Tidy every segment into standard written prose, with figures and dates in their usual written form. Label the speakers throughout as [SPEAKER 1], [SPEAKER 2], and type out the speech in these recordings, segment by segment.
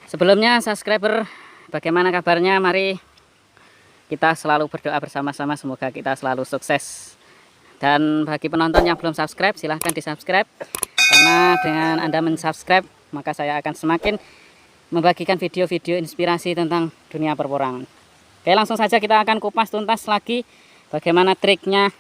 [SPEAKER 1] Sebelumnya subscriber, bagaimana kabarnya? Mari kita selalu berdoa bersama-sama, semoga kita selalu sukses. Dan bagi penonton yang belum subscribe, silahkan di subscribe, karena dengan Anda mensubscribe maka saya akan semakin membagikan video-video inspirasi tentang dunia perporangan. Oke, langsung saja kita akan kupas tuntas lagi bagaimana triknya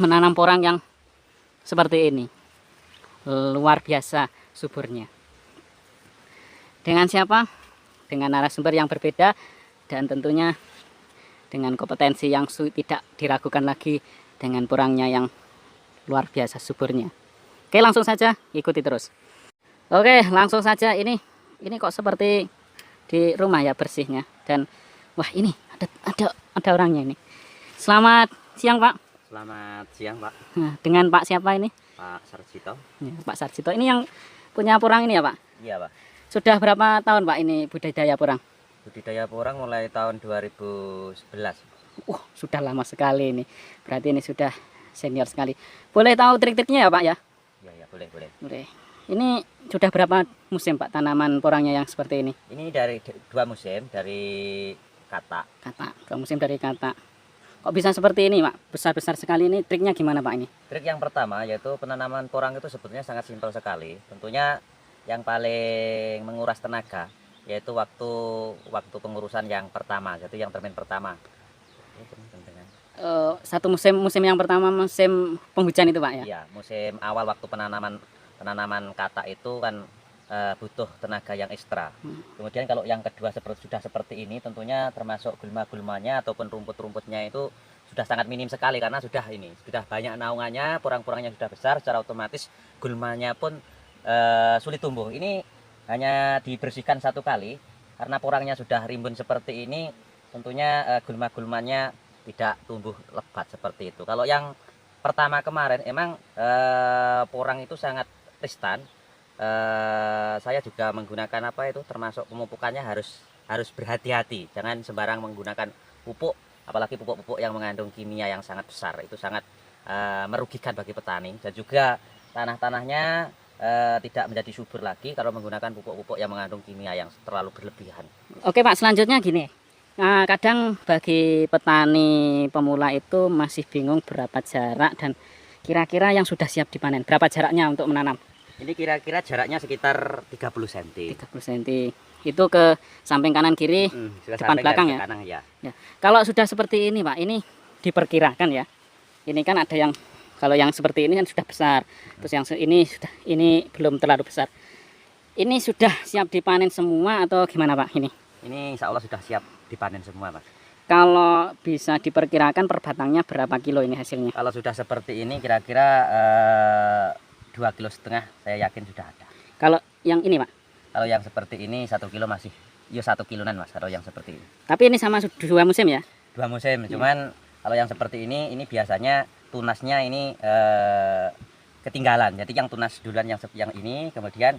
[SPEAKER 1] menanam porang yang seperti ini. Luar biasa suburnya. Dengan siapa? Dengan narasumber yang berbeda dan tentunya dengan kompetensi yang tidak diragukan lagi, dengan porangnya yang luar biasa suburnya. Oke, langsung saja ikuti terus. Oke, langsung saja. Ini kok seperti di rumah ya bersihnya. Dan wah, ini ada orangnya ini. Selamat siang, Pak.
[SPEAKER 2] Selamat siang, Pak.
[SPEAKER 1] Nah, dengan Pak siapa ini?
[SPEAKER 2] Pak Sarjito.
[SPEAKER 1] Ya, Pak Sarjito. Ini yang punya porang ini ya, Pak?
[SPEAKER 2] Iya, Pak.
[SPEAKER 1] Sudah berapa tahun, Pak, ini budidaya porang?
[SPEAKER 2] Budidaya porang mulai tahun 2011.
[SPEAKER 1] Sudah lama sekali ini. Berarti ini sudah senior sekali. Boleh tahu trik-triknya ya, Pak ya?
[SPEAKER 2] Ya, boleh.
[SPEAKER 1] Boleh. Ini sudah berapa musim, Pak, tanaman porangnya yang seperti ini?
[SPEAKER 2] Ini dari 2 musim, dari kata.
[SPEAKER 1] Kata, 2 musim dari kata. Kok bisa seperti ini, Pak? Besar-besar sekali ini. Triknya gimana, Pak, ini?
[SPEAKER 2] Trik yang pertama yaitu penanaman porang itu sebetulnya sangat simpel sekali. Tentunya yang paling menguras tenaga yaitu waktu pengurusan yang pertama, jadi yang termin pertama.
[SPEAKER 1] Satu musim yang pertama, musim penghujan itu, Pak ya?
[SPEAKER 2] Iya, musim awal waktu penanaman kata itu kan butuh tenaga yang ekstra. Kemudian kalau yang kedua sudah seperti ini, tentunya termasuk gulma-gulmanya ataupun rumput-rumputnya itu sudah sangat minim sekali, karena sudah banyak naungannya, porang-porangnya sudah besar, secara otomatis gulmanya pun sulit tumbuh. Ini hanya dibersihkan 1 kali, karena porangnya sudah rimbun seperti ini, tentunya gulma-gulmanya tidak tumbuh lebat seperti itu. Kalau yang pertama kemarin emang porang itu sangat ristan. Saya juga menggunakan termasuk pemupukannya harus berhati-hati, jangan sembarang menggunakan pupuk, apalagi pupuk-pupuk yang mengandung kimia yang sangat besar. Itu sangat merugikan bagi petani, dan juga tanah-tanahnya tidak menjadi subur lagi kalau menggunakan pupuk-pupuk yang mengandung kimia yang terlalu berlebihan.
[SPEAKER 1] Oke, Pak, selanjutnya gini. Nah, kadang bagi petani pemula itu masih bingung berapa jarak dan kira-kira yang sudah siap dipanen. Berapa jaraknya untuk menanam?
[SPEAKER 2] Ini kira-kira jaraknya sekitar 30 cm.
[SPEAKER 1] 30 cm. Itu ke samping kanan kiri, depan belakang ya?
[SPEAKER 2] Kanan, ya.
[SPEAKER 1] Ya. Kalau sudah seperti ini, Pak, ini diperkirakan ya. Ini kan ada yang, kalau yang seperti ini kan sudah besar. Terus yang ini belum terlalu besar. Ini sudah siap dipanen semua atau gimana, Pak, ini?
[SPEAKER 2] Ini insya Allah sudah siap dipanen semua, Pak.
[SPEAKER 1] Kalau bisa diperkirakan per batangnya berapa kilo ini hasilnya?
[SPEAKER 2] Kalau sudah seperti ini kira-kira 2,5 kilo, saya yakin sudah ada.
[SPEAKER 1] Kalau yang ini, Pak?
[SPEAKER 2] Kalau yang seperti ini 1 kilo masih, ya 1 kiloan, Mas, kalau yang seperti ini.
[SPEAKER 1] Tapi ini sama 2 musim ya?
[SPEAKER 2] 2 musim, cuman kalau yang seperti ini biasanya tunasnya ini ketinggalan. Jadi yang tunas duluan yang ini, kemudian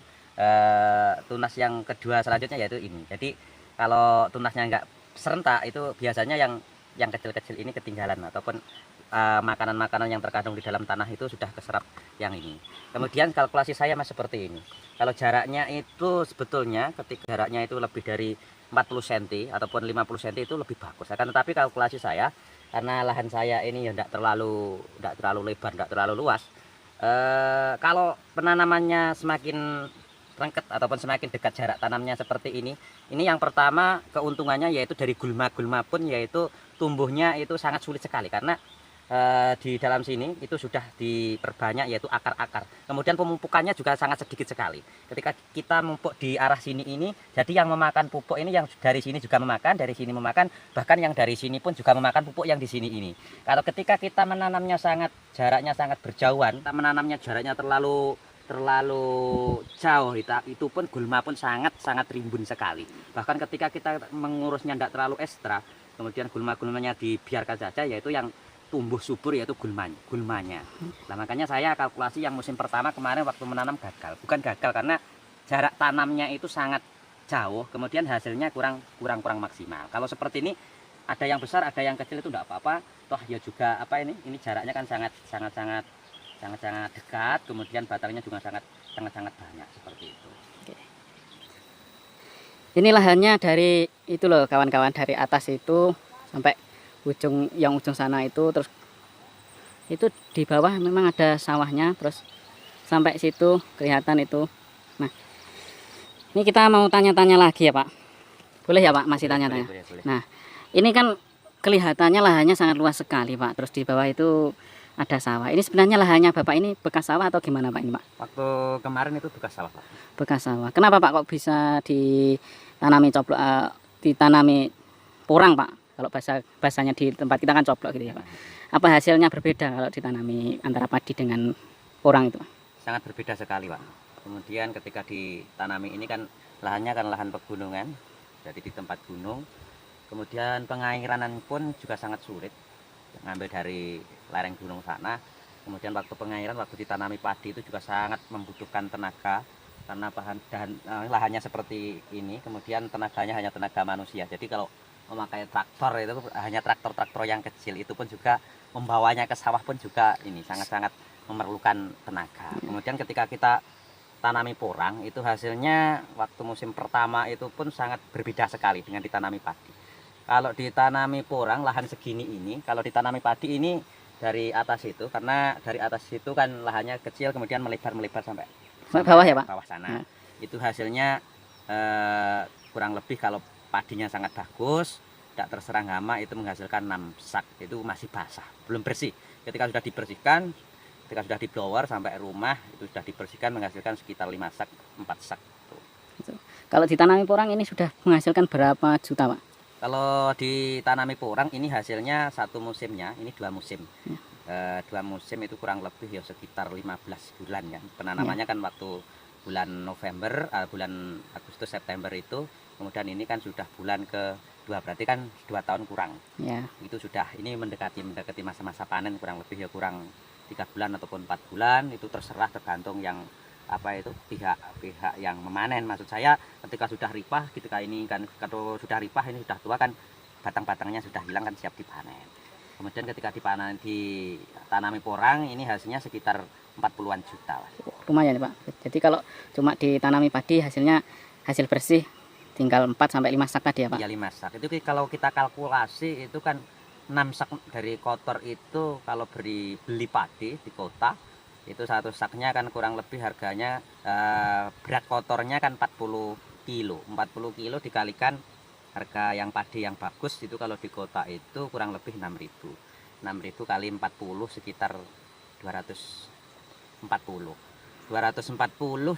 [SPEAKER 2] tunas yang kedua selanjutnya yaitu ini. Jadi kalau tunasnya enggak serentak, itu biasanya yang kecil-kecil ini ketinggalan, ataupun makanan-makanan yang terkandung di dalam tanah itu sudah keserap yang ini. Kemudian kalkulasi saya Mas seperti ini. Kalau jaraknya itu sebetulnya ketika jaraknya itu lebih dari 40 cm ataupun 50 cm itu lebih bagus. Akan tetapi kalkulasi saya, karena lahan saya ini ya enggak terlalu lebar, enggak terlalu luas. Kalau penanamannya semakin lengket ataupun semakin dekat jarak tanamnya seperti ini yang pertama keuntungannya yaitu dari gulma-gulma pun yaitu tumbuhnya itu sangat sulit sekali, karena di dalam sini itu sudah diperbanyak yaitu akar-akar. Kemudian pemupukannya juga sangat sedikit sekali. Ketika kita memupuk di arah sini ini, jadi yang memakan pupuk ini yang dari sini juga memakan, dari sini memakan, bahkan yang dari sini pun juga memakan pupuk yang di sini ini. Kalau ketika kita menanamnya jaraknya sangat berjauhan, kita menanamnya jaraknya terlalu jauh, itu pun gulma pun sangat rimbun sekali. Bahkan ketika kita mengurusnya tidak terlalu ekstra, kemudian gulma-gulmanya dibiarkan saja, yaitu yang tumbuh subur yaitu gulmanya. Nah, makanya saya kalkulasi yang musim pertama kemarin waktu menanam gagal. Bukan gagal karena jarak tanamnya itu sangat jauh, kemudian hasilnya kurang maksimal. Kalau seperti ini ada yang besar, ada yang kecil, itu tidak apa-apa. Toh ya juga ini jaraknya kan sangat dekat, kemudian batangnya juga sangat banyak seperti itu.
[SPEAKER 1] Oke. Ini lahannya dari itu loh kawan-kawan, dari atas itu sampai ujung sana itu, terus itu di bawah memang ada sawahnya, terus sampai situ kelihatan itu. Nah, ini kita mau tanya-tanya lagi ya Pak. Boleh ya Pak, masih tanya-tanya.
[SPEAKER 2] Boleh.
[SPEAKER 1] Nah, ini kan kelihatannya lahannya sangat luas sekali Pak. Terus di bawah itu ada sawah. Ini sebenarnya lahannya Bapak ini bekas sawah atau gimana Pak ini Pak?
[SPEAKER 2] Waktu kemarin itu bekas sawah Pak.
[SPEAKER 1] Bekas sawah. Kenapa Pak kok bisa ditanami ditanami porang Pak? Kalau bahasanya di tempat kita kan coplok gitu ya Pak. Apa hasilnya berbeda kalau ditanami antara padi dengan porang itu Pak?
[SPEAKER 2] Sangat berbeda sekali Pak. Kemudian ketika ditanami ini kan lahannya kan lahan pegunungan, jadi di tempat gunung. Kemudian pengairan pun juga sangat sulit, ngambil dari lereng gunung sana. Kemudian waktu pengairan, waktu ditanami padi itu juga sangat membutuhkan tenaga, karena lahannya seperti ini. Kemudian tenaganya hanya tenaga manusia. Jadi kalau memakai traktor itu hanya traktor-traktor yang kecil, itu pun juga membawanya ke sawah pun juga ini sangat-sangat memerlukan tenaga. Kemudian ketika kita tanami porang, itu hasilnya waktu musim pertama itu pun sangat berbeda sekali dengan ditanami padi. Kalau ditanami porang lahan segini ini, kalau ditanami padi ini dari atas itu, karena dari atas itu kan lahannya kecil, kemudian melebar sampai
[SPEAKER 1] Bawah ya Pak?
[SPEAKER 2] Bawah sana. Itu hasilnya kurang lebih kalau padinya sangat bagus, tidak terserang hama, itu menghasilkan 6 sak. Itu masih basah, belum bersih. Ketika sudah dibersihkan, ketika sudah di blower sampai rumah, itu sudah dibersihkan menghasilkan sekitar 5 sak, 4 sak.
[SPEAKER 1] Kalau ditanami porang ini sudah menghasilkan berapa juta Pak?
[SPEAKER 2] Kalau ditanami porang ini hasilnya satu musimnya, ini 2 musim. 2 musim itu kurang lebih ya sekitar 15 bulan ya. Penanamannya kan waktu bulan November, bulan Agustus September itu. Kemudian ini kan sudah bulan ke-2, berarti kan 2 tahun kurang.
[SPEAKER 1] Ya.
[SPEAKER 2] Itu sudah ini mendekati masa-masa panen, kurang lebih ya kurang 3 bulan ataupun 4 bulan. Itu terserah, tergantung yang apa itu pihak yang memanen. Maksud saya ketika sudah ripah, ketika ini kan kalau sudah ripah ini sudah tua kan, batang-batangnya sudah hilang kan, siap dipanen. Kemudian ketika ditanami porang ini hasilnya sekitar 40-an juta.
[SPEAKER 1] Lumayan ya Pak. Jadi kalau cuma ditanami padi hasilnya hasil bersih tinggal 4 sampai 5 sak tadi ya Pak?
[SPEAKER 2] Iya 5 sak. Itu kalau kita kalkulasi itu kan 6 sak dari kotor itu, kalau beli padi di kota itu 1 saknya kan kurang lebih harganya berat kotornya kan 40 kilo. 40 kilo dikalikan harga yang padi yang bagus itu kalau di kota itu kurang lebih 6.000. 6.000 kali 40 sekitar 240. 240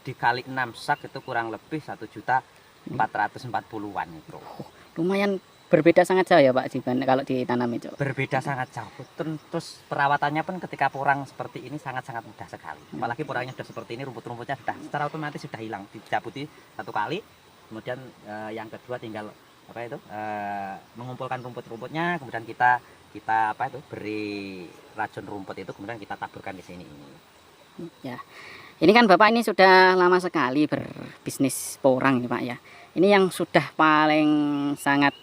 [SPEAKER 2] dikali 6 sak itu kurang lebih 1.440.000-an itu.
[SPEAKER 1] Lumayan berbeda sangat jauh ya Pak kalau ditanam itu.
[SPEAKER 2] Berbeda sangat jauh. Terus perawatannya pun ketika porang seperti ini sangat-sangat mudah sekali. Apalagi porangnya sudah seperti ini, rumput-rumputnya sudah secara otomatis sudah hilang, dicabuti 1 kali. Kemudian yang kedua tinggal apa itu mengumpulkan rumput-rumputnya, kemudian kita apa itu beri racun rumput itu, kemudian kita taburkan di sini ini.
[SPEAKER 1] Ya. Ini kan Bapak ini sudah lama sekali berbisnis porang ini Pak ya. Ini yang sudah paling sangat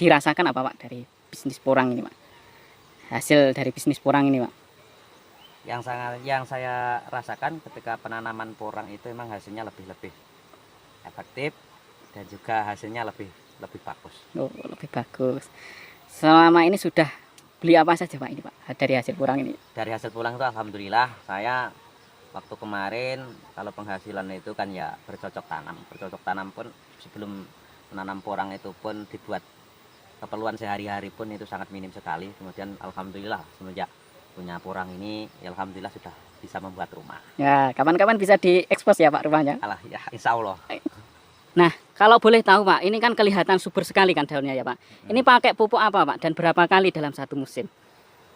[SPEAKER 1] dirasakan apa Pak dari bisnis porang ini Pak? Hasil dari bisnis porang ini Pak?
[SPEAKER 2] Yang saya rasakan ketika penanaman porang itu memang hasilnya lebih efektif dan juga hasilnya lebih bagus.
[SPEAKER 1] Oh, lebih bagus. Selama ini sudah beli apa saja Pak ini Pak dari hasil porang ini?
[SPEAKER 2] Dari hasil porang itu alhamdulillah saya waktu kemarin kalau penghasilan itu kan ya bercocok tanam pun sebelum menanam porang itu pun dibuat keperluan sehari-hari pun itu sangat minim sekali. Kemudian alhamdulillah semenjak punya porang ini ya alhamdulillah sudah bisa membuat rumah.
[SPEAKER 1] Ya kapan-kapan bisa diekspos ya Pak rumahnya?
[SPEAKER 2] Alah ya insya Allah.
[SPEAKER 1] Nah kalau boleh tahu Pak, ini kan kelihatan subur sekali kan daunnya ya Pak. Ini pakai pupuk apa Pak dan berapa kali dalam satu musim?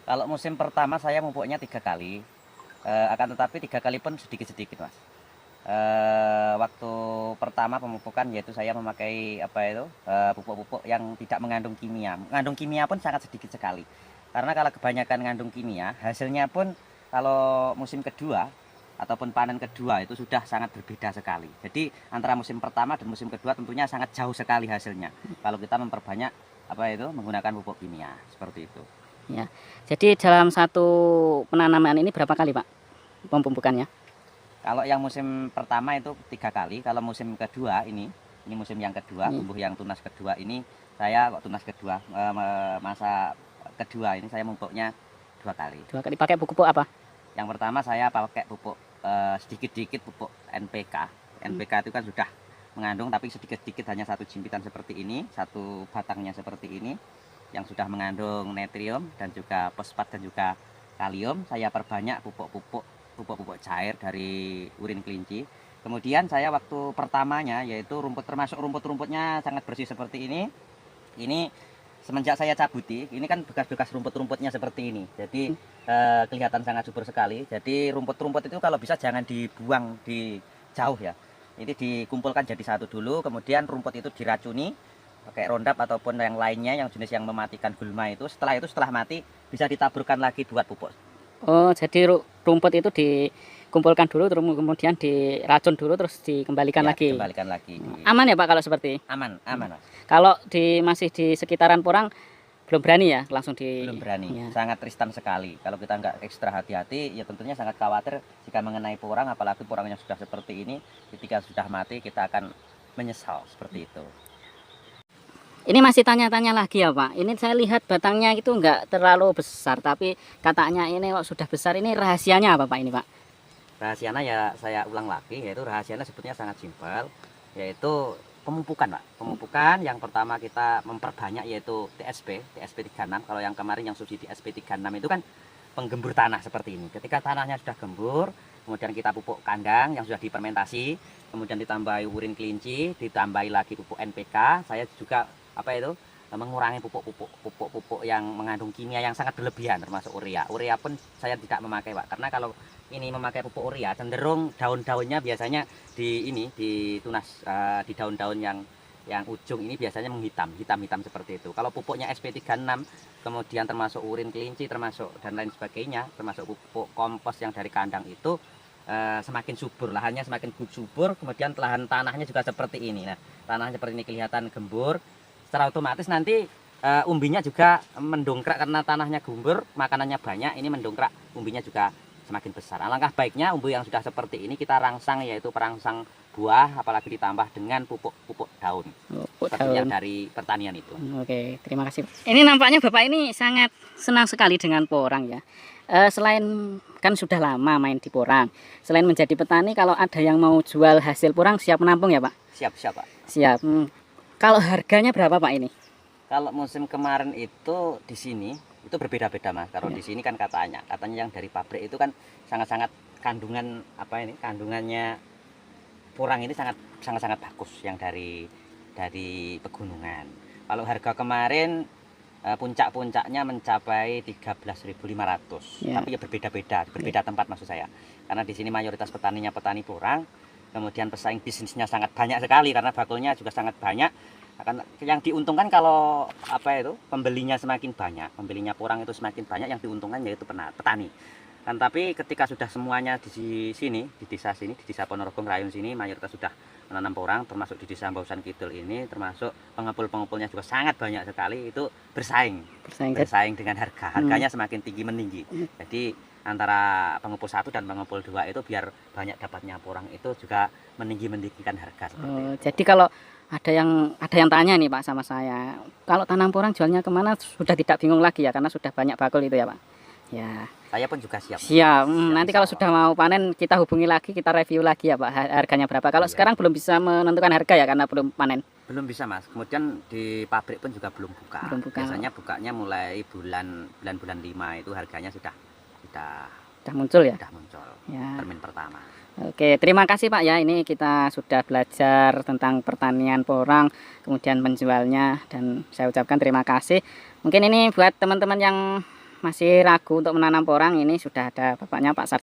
[SPEAKER 2] Kalau musim pertama saya pupuknya 3 kali. Akan tetapi 3 kali pun sedikit-sedikit Mas. Waktu pertama pemupukan yaitu saya memakai apa itu pupuk-pupuk yang tidak mengandung kimia. Mengandung kimia pun sangat sedikit sekali. Karena kalau kebanyakan mengandung kimia, hasilnya pun kalau musim kedua ataupun panen kedua itu sudah sangat berbeda sekali. Jadi antara musim pertama dan musim kedua tentunya sangat jauh sekali hasilnya. Kalau kita memperbanyak apa itu menggunakan pupuk kimia seperti itu.
[SPEAKER 1] Ya, jadi dalam satu penanaman ini berapa kali Pak pemupukannya?
[SPEAKER 2] Kalau yang musim pertama itu 3 kali, kalau musim kedua ini Ini musim yang kedua,
[SPEAKER 1] Ini.
[SPEAKER 2] tumbuh yang tunas kedua ini saya kok tunas kedua masa kedua ini saya memupuknya 2 kali.
[SPEAKER 1] 2 kali pakai pupuk apa?
[SPEAKER 2] Yang pertama saya pakai pupuk sedikit-sedikit pupuk NPK. NPK itu kan sudah mengandung tapi sedikit-sedikit, hanya 1 jimpitan seperti ini, 1 batangnya seperti ini yang sudah mengandung natrium dan juga fosfat dan juga kalium. Saya perbanyak pupuk cair dari urin kelinci. Kemudian saya waktu pertamanya yaitu rumput, termasuk rumput-rumputnya sangat bersih seperti ini. Ini semenjak saya cabuti, ini kan bekas-bekas rumput-rumputnya seperti ini. Jadi kelihatan sangat subur sekali. Jadi rumput-rumput itu kalau bisa jangan dibuang di jauh ya. Ini dikumpulkan jadi satu dulu, kemudian rumput itu diracuni pakai Roundup ataupun yang lainnya yang jenis yang mematikan gulma itu. Setelah itu, setelah mati bisa ditaburkan lagi buat pupuk.
[SPEAKER 1] Oh, jadi rumput itu dikumpulkan dulu, terus kemudian diracun dulu, terus dikembalikan
[SPEAKER 2] Ya,
[SPEAKER 1] lagi.
[SPEAKER 2] dikembalikan lagi.
[SPEAKER 1] Aman ya Pak kalau seperti?
[SPEAKER 2] Aman, aman Mas.
[SPEAKER 1] Kalau masih di sekitaran porang belum berani ya langsung
[SPEAKER 2] Belum berani,
[SPEAKER 1] Ya.
[SPEAKER 2] sangat riskan sekali. Kalau kita nggak ekstra hati-hati, ya tentunya sangat khawatir jika mengenai porang, apalagi porangnya sudah seperti ini. Ketika sudah mati, kita akan menyesal seperti itu.
[SPEAKER 1] Ini masih tanya-tanya lagi ya Pak. Ini saya lihat batangnya itu enggak terlalu besar, tapi katanya ini kok sudah besar. Ini rahasianya apa Pak ini Pak?
[SPEAKER 2] Rahasianya ya saya ulang lagi, yaitu rahasianya sebetulnya sangat simpel, yaitu pemupukan Pak. Pemupukan yang pertama kita memperbanyak yaitu TSP 36. Kalau yang kemarin yang subsidi TSP 36 itu kan penggembur tanah seperti ini. Ketika tanahnya sudah gembur, kemudian kita pupuk kandang yang sudah difermentasi, kemudian ditambahi urin kelinci, ditambahi lagi pupuk NPK. Saya juga mengurangi pupuk yang mengandung kimia yang sangat berlebihan, termasuk urea. Urea pun saya tidak memakai Pak, karena kalau ini memakai pupuk urea cenderung daun-daunnya biasanya ditunas di daun-daun yang ujung ini biasanya hitam seperti itu. Kalau pupuknya SP36 kemudian termasuk urin kelinci termasuk dan lain sebagainya, termasuk pupuk kompos yang dari kandang itu semakin subur, lahannya semakin subur, kemudian lahan tanahnya juga seperti ini. Nah, tanahnya seperti ini kelihatan gembur. Secara otomatis nanti umbinya juga mendongkrak karena tanahnya gembur, makanannya banyak, ini mendongkrak umbinya juga semakin besar. Alangkah baiknya umbi yang sudah seperti ini kita rangsang, yaitu perangsang buah, apalagi ditambah dengan pupuk daun. Seperti yang dari pertanian itu.
[SPEAKER 1] Oke, terima kasih. Ini nampaknya Bapak ini sangat senang sekali dengan porang ya. Selain kan sudah lama main di porang, selain menjadi petani, kalau ada yang mau jual hasil porang siap menampung ya Pak?
[SPEAKER 2] Siap Pak.
[SPEAKER 1] Siap. Kalau harganya berapa Pak ini?
[SPEAKER 2] Kalau musim kemarin itu di sini itu berbeda-beda Mas. Kalau di sini kan katanya yang dari pabrik itu kan sangat-sangat kandungannya porang ini sangat bagus yang dari pegunungan. Kalau harga kemarin puncak-puncaknya mencapai 13.500.
[SPEAKER 1] Ya.
[SPEAKER 2] Tapi ya berbeda tempat maksud saya. Karena di sini mayoritas petaninya petani porang. Kemudian pesaing bisnisnya sangat banyak sekali karena bakulnya juga sangat banyak. Akan yang diuntungkan kalau pembelinya semakin banyak, pembelinya porang itu semakin banyak, yang diuntungkan yaitu petani. Kan tapi ketika sudah semuanya di sini, di desa Ponorogo Rayun sini mayoritas sudah menanam porang, termasuk di desa Bausan Kidul ini, termasuk pengepul-pengepulnya juga sangat banyak sekali, itu bersaing dengan harganya semakin meninggi. Jadi antara pengepul 1 dan pengepul 2 itu biar banyak dapatnya porang itu juga meninggikan harga seperti itu.
[SPEAKER 1] Jadi kalau ada yang tanya nih Pak sama saya, kalau tanam porang jualnya kemana, sudah tidak bingung lagi ya karena sudah banyak bakul itu ya Pak. Ya.
[SPEAKER 2] Saya pun juga siap.
[SPEAKER 1] Nanti kalau sudah mau panen kita hubungi lagi, kita review lagi ya Pak, harganya berapa. Kalau sekarang belum bisa menentukan harga ya karena belum panen.
[SPEAKER 2] Belum bisa Mas. Kemudian di pabrik pun juga belum buka. Biasanya bukanya mulai bulan 5 itu harganya sudah
[SPEAKER 1] muncul ya.
[SPEAKER 2] Sudah muncul.
[SPEAKER 1] Ya.
[SPEAKER 2] Termin pertama.
[SPEAKER 1] Oke, terima kasih Pak ya. Ini kita sudah belajar tentang pertanian porang, kemudian menjualnya, dan saya ucapkan terima kasih. Mungkin ini buat teman-teman yang masih ragu untuk menanam porang, ini sudah ada bapaknya Pak